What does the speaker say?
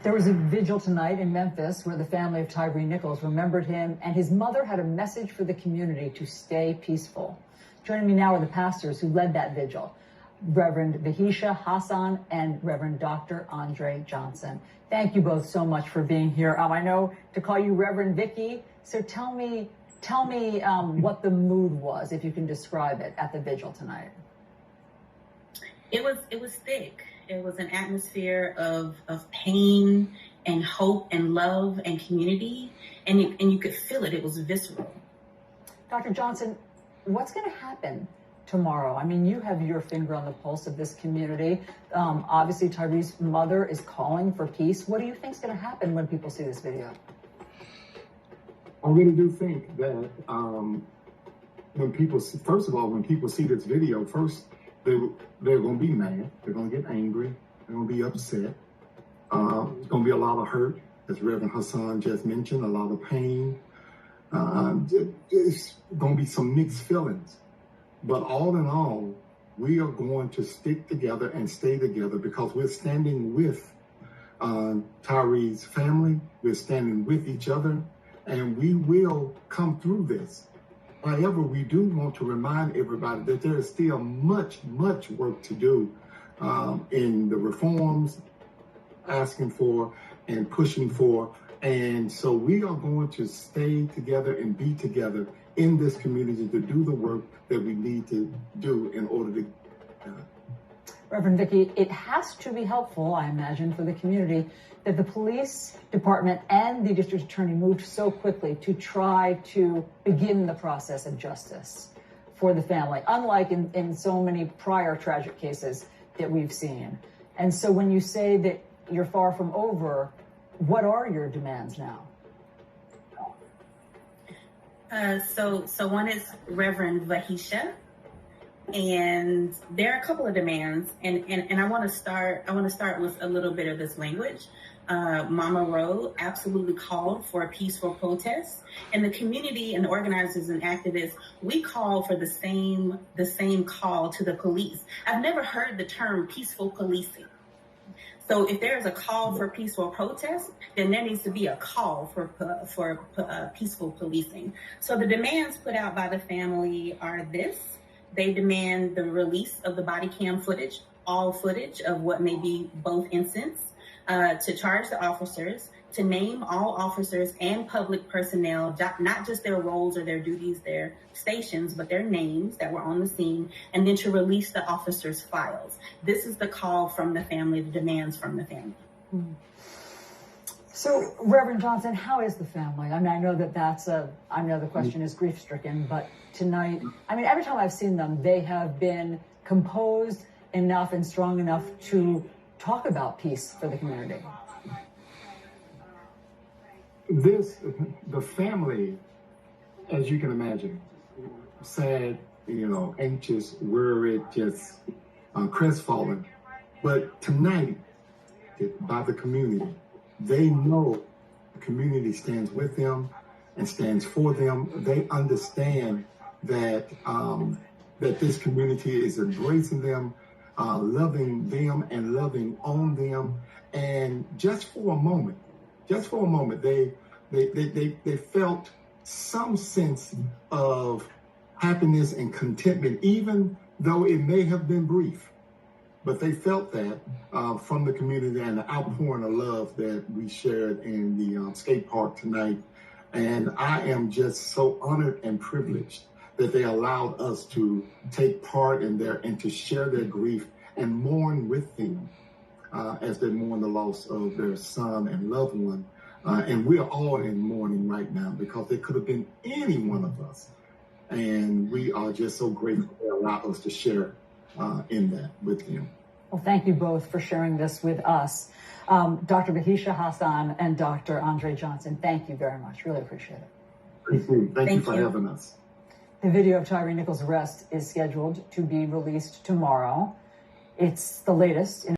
There was a vigil tonight in Memphis where the family of Tyre Nichols remembered him, and his mother had a message for the community to stay peaceful. Joining me now are the pastors who led that vigil, Rev Vahisha Hasan and Rev Dr. Andre Johnson. Thank you both so much for being here. I know to call you Reverend Vicky, so tell me what the mood was, if you can describe it, at the vigil tonight. It was thick. It was an atmosphere of pain and hope and love and community, and you could feel it. It was visceral. Dr. Johnson, what's going to happen tomorrow? I mean, you have your finger on the pulse of this community. Obviously, Tyre's mother is calling for peace. What do you think is going to happen when people see this video? I really do think that when people see this video, first, they're going to be mad. They're going to get angry. They're going to be upset. There's going to be a lot of hurt, as Reverend Hasan just mentioned, a lot of pain. There's going to be some mixed feelings. But all in all, we are going to stick together and stay together because we're standing with Tyre's family. We're standing with each other, and we will come through this. However, we do want to remind everybody that there is still much, much work to do in the reforms, asking for and pushing for. And so we are going to stay together and be together in this community to do the work that we need to do in order to. Reverend Vicky, it has to be helpful, I imagine, for the community that the police department and the district attorney moved so quickly to try to begin the process of justice for the family, unlike in so many prior tragic cases that we've seen. And so when you say that you're far from over, what are your demands now? So one is Reverend Vahisha, and there are a couple of demands, and I want to start with a little bit of this language. Mama Rowe absolutely called for a peaceful protest, and the community and the organizers and activists, we call for the same call to the police. I've never heard the term peaceful policing. So if there's a call for peaceful protest, then there needs to be a call for peaceful policing. So the demands put out by the family are this. They demand the release of the body cam footage, all footage of what may be both incidents, to charge the officers, to name all officers and public personnel, not just their roles or their duties, their stations, but their names that were on the scene, and then to release the officers' files. This is the call from the family, the demands from the family. So, Reverend Johnson, how is the family? I mean, I know the question is grief-stricken, but tonight, I mean, every time I've seen them, they have been composed enough and strong enough to talk about peace for the community. The family, as you can imagine, sad, anxious, worried, just crestfallen. But tonight, by the community, they know the community stands with them and stands for them. They understand that that this community is embracing them, loving them and loving on them. And just for a moment, they felt some sense of happiness and contentment, even though it may have been brief. But they felt that from the community and the outpouring of love that we shared in the skate park tonight. And I am just so honored and privileged that they allowed us to take part in and to share their grief and mourn with them as they mourn the loss of their son and loved one. And we're all in mourning right now because it could have been any one of us. And we are just so grateful they allowed us to share in that with them. Well, thank you both for sharing this with us. Dr. Vahisha Hasan and Dr. Andre Johnson, thank you very much. Really appreciate it. Thank you for having us. The video of Tyre Nichols' arrest is scheduled to be released tomorrow. It's the latest in